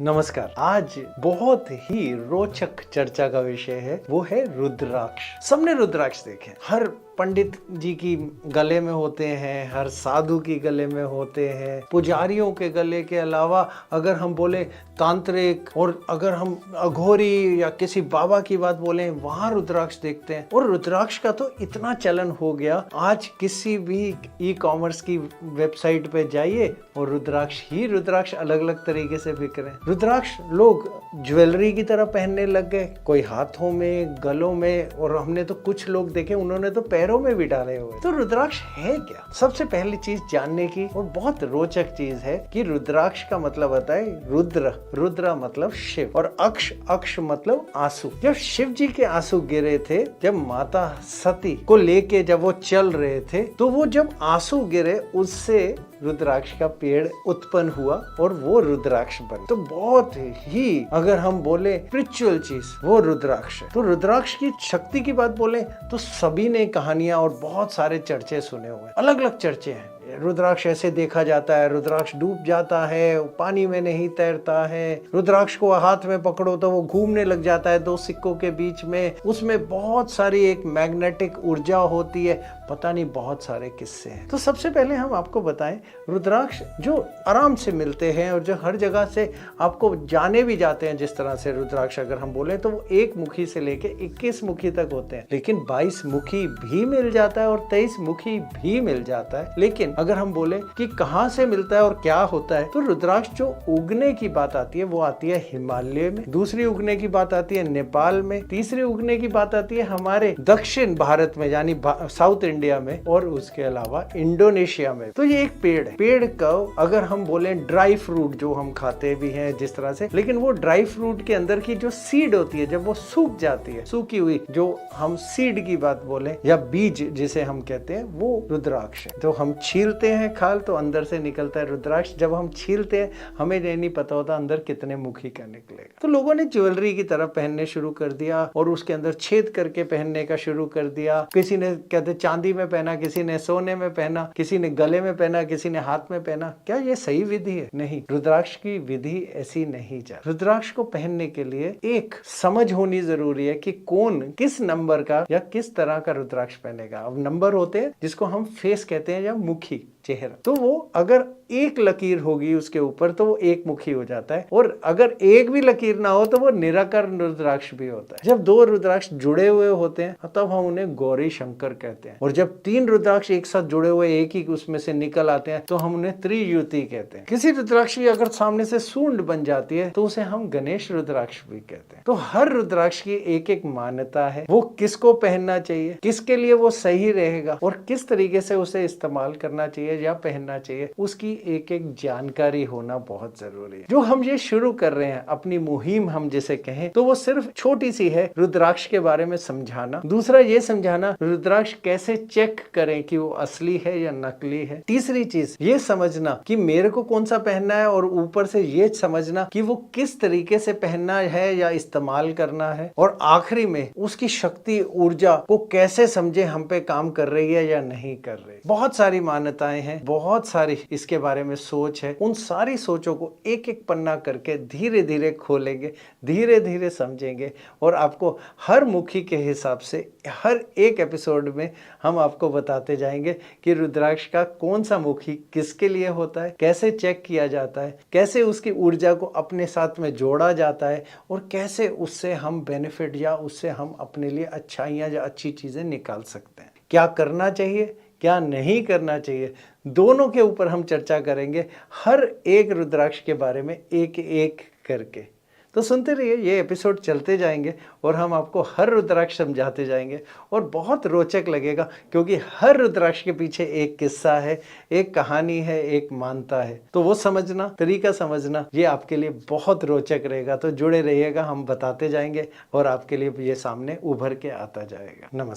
नमस्कार। आज बहुत ही रोचक चर्चा का विषय है, वो है रुद्राक्ष। सबने रुद्राक्ष देखे, हर पंडित जी की गले में होते हैं, हर साधु की गले में होते हैं, पुजारियों के गले के अलावा अगर हम बोले तांत्रिक और अगर हम अघोरी या किसी बाबा की बात बोलें वहां रुद्राक्ष देखते हैं। और रुद्राक्ष का तो इतना चलन हो गया, आज किसी भी ई कॉमर्स की वेबसाइट पे जाइए और रुद्राक्ष अलग अलग तरीके से बिक रहे हैं। रुद्राक्ष लोग ज्वेलरी की तरह पहनने लग गए, कोई हाथों में, गलों में, और हमने तो कुछ लोग देखे उन्होंने तो पैरों में भी डाले हुए। तो रुद्राक्ष है क्या? सबसे पहली चीज जानने की और बहुत रोचक चीज है कि रुद्राक्ष का मतलब होता है रुद्र मतलब शिव, और अक्ष मतलब आंसू। जब शिव जी के आंसू गिरे थे, जब माता सती को लेके जब वो चल रहे थे, तो वो जब आंसू गिरे उससे रुद्राक्ष का पेड़ उत्पन्न हुआ और वो रुद्राक्ष बना। तो बहुत ही अगर हम बोले स्पिरिचुअल चीज वो रुद्राक्ष है। तो रुद्राक्ष की शक्ति की बात बोले तो सभी ने कहानियां और बहुत सारे चर्चे सुने हुए, अलग अलग चर्चे हैं। रुद्राक्ष ऐसे देखा जाता है, रुद्राक्ष डूब जाता है, पानी में नहीं तैरता है, रुद्राक्ष को हाथ में पकड़ो तो वो घूमने लग जाता है दो सिक्कों के बीच में, उसमें बहुत सारी एक मैग्नेटिक ऊर्जा होती है, पता नहीं बहुत सारे किस्से हैं। तो सबसे पहले हम आपको बताएं, रुद्राक्ष जो आराम से मिलते हैं और जो हर जगह से आपको जाने भी जाते हैं, जिस तरह से रुद्राक्ष अगर हम बोले तो वो 1 मुखी से लेके 21 मुखी तक होते हैं, लेकिन 22 मुखी भी मिल जाता है और 23 मुखी भी मिल जाता है। लेकिन अगर हम बोले कि कहां से मिलता है और क्या होता है, तो रुद्राक्ष जो उगने की बात आती है वो आती है हिमालय में, दूसरी उगने की बात आती है नेपाल में, तीसरी उगने की बात आती है हमारे दक्षिण भारत में यानी साउथ इंडिया में, और उसके अलावा इंडोनेशिया में। तो ये एक पेड़ है। पेड़ का अगर हम बोले ड्राई फ्रूट जो हम खाते भी हैं जिस तरह से, लेकिन वो ड्राई फ्रूट के अंदर की जो सीड होती है जब वो सूख जाती है, सूखी हुई जो हम सीड की बात बोले या बीज जिसे हम कहते हैं, वो रुद्राक्ष है। तो हम छीलते हैं खाल तो अंदर से निकलता है रुद्राक्ष। जब हम छीलते हैं हमें ये नहीं पता होता अंदर कितने मुखी का निकलेगा। तो लोगों ने ज्वेलरी की तरह पहनने शुरू कर दिया और उसके अंदर छेद करके पहनने का शुरू कर दिया। किसी ने कहते चांदी में पहना, किसी ने सोने में पहना, किसी ने गले में पहना, किसी ने हाथ में पहना। क्या ये सही विधि है? नहीं, रुद्राक्ष की विधि ऐसी नहीं जा। रुद्राक्ष को पहनने के लिए एक समझ होनी जरूरी है कि कौन किस नंबर का या किस तरह का रुद्राक्ष पहनेगा। अब नंबर होते हैं जिसको हम फेस कहते हैं या मुखी चेहरा, तो वो अगर एक लकीर होगी उसके ऊपर तो वो एक मुखी हो जाता है, और अगर एक भी लकीर ना हो तो वो निराकार रुद्राक्ष भी होता है। जब 2 रुद्राक्ष जुड़े हुए होते हैं तब हम उन्हें गौरी शंकर कहते हैं, और जब 3 रुद्राक्ष एक साथ जुड़े हुए एक ही उसमें से निकल आते हैं तो हम उन्हें त्रियुति कहते हैं। किसी रुद्राक्ष की अगर सामने से सूंड बन जाती है तो उसे हम गणेश रुद्राक्ष भी कहते हैं। तो हर रुद्राक्ष की एक एक मान्यता है, वो किसको पहनना चाहिए, किसके लिए वो सही रहेगा और किस तरीके से उसे इस्तेमाल करना चाहिए या पहनना चाहिए, उसकी एक एक जानकारी होना बहुत जरूरी है। जो हम ये शुरू कर रहे हैं अपनी मुहिम हम जिसे कहें, तो वो सिर्फ छोटी सी है, रुद्राक्ष के बारे में समझाना। दूसरा ये समझाना रुद्राक्ष कैसे चेक करें कि वो असली है या नकली है। तीसरी चीज ये समझना कि मेरे को कौन सा पहनना है, और ऊपर से ये समझना कि वो किस तरीके से पहनना है या इस्तेमाल करना है, और आखिरी में उसकी शक्ति ऊर्जा को कैसे समझे हम पे काम कर रही है या नहीं कर रही। बहुत सारी मान्यताएं हैं, बहुत सारी इसके बारे में सोच है। उन सारी सोचों को एक एक पन्ना करके धीरे धीरे खोलेंगे, धीरे धीरे समझेंगे, और आपको हर मुखी के हिसाब से हर एक एपिसोड में हम आपको बताते जाएंगे कि रुद्राक्ष का कौन सा मुखी किसके लिए होता है, कैसे चेक किया जाता है, कैसे उसकी ऊर्जा को अपने साथ में जोड़ा जाता है, और कैसे उससे हम बेनिफिट या उससे हम अपने लिए अच्छाइयाँ या अच्छी चीजें निकाल सकते हैं। क्या करना चाहिए, क्या नहीं करना चाहिए, दोनों के ऊपर हम चर्चा करेंगे, हर एक रुद्राक्ष के बारे में एक एक करके। तो सुनते रहिए, ये एपिसोड चलते जाएंगे और हम आपको हर रुद्राक्ष समझाते जाएंगे, और बहुत रोचक लगेगा क्योंकि हर रुद्राक्ष के पीछे एक किस्सा है, एक कहानी है, एक मान्यता है। तो वो समझना, तरीका समझना, ये आपके लिए बहुत रोचक रहेगा। तो जुड़े रहिएगा, हम बताते जाएंगे और आपके लिए ये सामने उभर के आता जाएगा। नमस्कार।